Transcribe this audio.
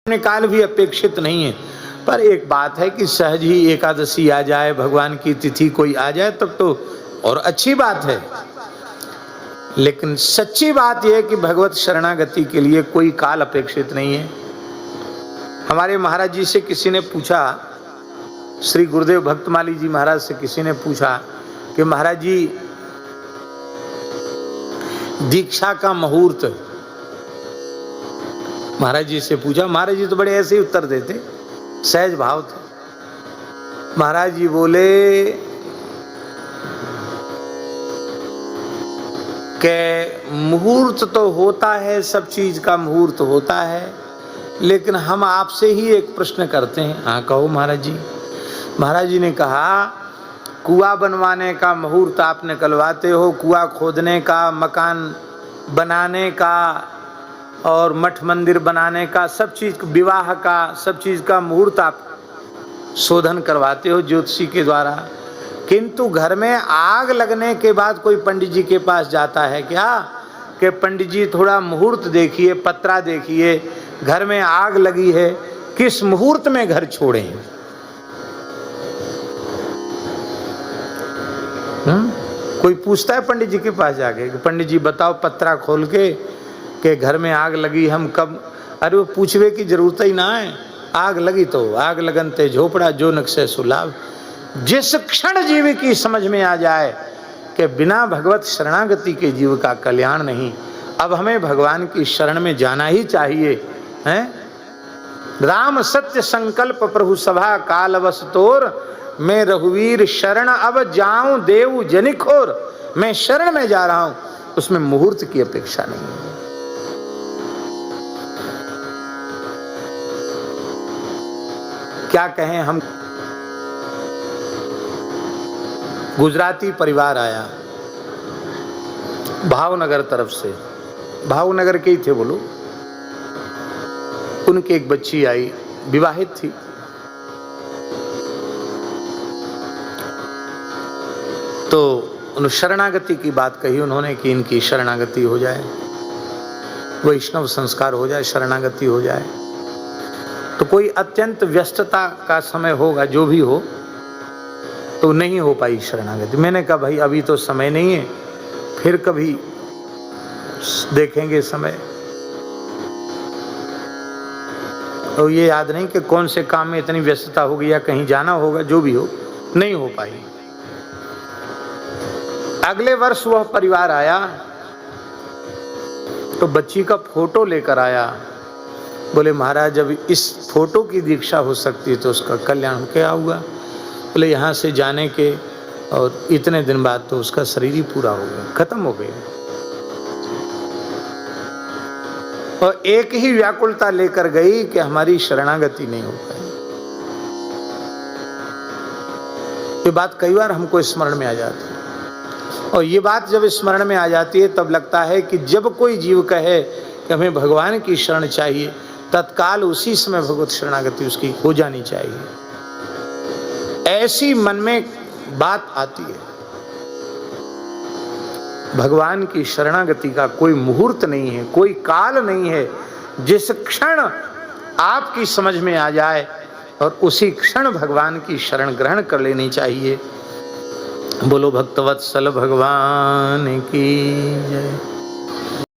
में काल भी अपेक्षित नहीं है। पर एक बात है कि सहज ही एकादशी आ जाए, भगवान की तिथि कोई आ जाए तब तो और अच्छी बात है। लेकिन सच्ची बात यह है कि भगवत शरणागति के लिए कोई काल अपेक्षित नहीं है। हमारे महाराज जी से किसी ने पूछा, श्री गुरुदेव भक्तमाली जी महाराज से किसी ने पूछा कि महाराज जी दीक्षा का मुहूर्त, महाराज जी से पूछा। महाराज जी तो बड़े ऐसे ही उत्तर देते, सहज भाव थे। महाराज जी बोले कि मुहूर्त तो होता है, सब चीज का मुहूर्त होता है, लेकिन हम आपसे ही एक प्रश्न करते हैं। हाँ कहो महाराज जी। महाराज जी ने कहा, कुआं बनवाने का मुहूर्त आप निकलवाते हो, कुआं खोदने का, मकान बनाने का और मठ मंदिर बनाने का, सब चीज, विवाह का, सब चीज का मुहूर्त आप शोधन करवाते हो ज्योतिषी के द्वारा। किंतु घर में आग लगने के बाद कोई पंडित जी के पास जाता है क्या कि पंडित जी थोड़ा मुहूर्त देखिए, पत्रा देखिए, घर में आग लगी है, किस मुहूर्त में घर छोड़ें? कोई पूछता है पंडित जी के पास जाके कि पंडित जी बताओ पत्रा खोल के कि घर में आग लगी, हम कब? अरे वो पूछवे की जरूरत ही ना है। आग लगी तो आग लगन ते झोपड़ा, जो नक्शे सुलाभ। जिस क्षण जीव की समझ में आ जाए कि बिना भगवत शरणागति के जीव का कल्याण नहीं, अब हमें भगवान की शरण में जाना ही चाहिए। हैं? राम सत्य संकल्प प्रभु सभा काल अवस तोर, मैं रघुवीर शरण अब जाऊं देव जनिखोर। मैं शरण में जा रहा हूं, उसमें मुहूर्त की अपेक्षा नहीं है। क्या कहें हम। गुजराती परिवार आया भावनगर तरफ से, भावनगर के ही थे वो लोग। उनकी एक बच्ची आई, विवाहित थी। तो उन शरणागति की बात कही उन्होंने कि इनकी शरणागति हो जाए, वैष्णव संस्कार हो जाए, शरणागति हो जाए। तो कोई अत्यंत व्यस्तता का समय होगा, जो भी हो, तो नहीं हो पाई शरणागति। मैंने कहा भाई अभी तो समय नहीं है, फिर कभी देखेंगे समय। और ये याद नहीं कि कौन से काम में इतनी व्यस्तता होगी या कहीं जाना होगा, जो भी हो, नहीं हो पाई। अगले वर्ष वह परिवार आया तो बच्ची का फोटो लेकर आया। बोले महाराज जब इस फोटो की दीक्षा हो सकती है तो उसका कल्याण क्या हुआ? बोले यहाँ से जाने के और इतने दिन बाद तो उसका शरीर ही पूरा हो गया, खत्म हो गया। और एक ही व्याकुलता लेकर गई कि हमारी शरणागति नहीं हो पाई। ये बात कई बार हमको स्मरण में आ जाती है। और ये बात जब स्मरण में आ जाती है तब लगता है कि जब कोई जीव कहे कि हमें भगवान की शरण चाहिए, तत्काल उसी समय भगवत शरणागति उसकी हो जानी चाहिए। ऐसी मन में बात आती है। भगवान की शरणागति का कोई मुहूर्त नहीं है, कोई काल नहीं है। जिस क्षण आपकी समझ में आ जाए और उसी क्षण भगवान की शरण ग्रहण कर लेनी चाहिए। बोलो भक्तवत्सल भगवान की जय।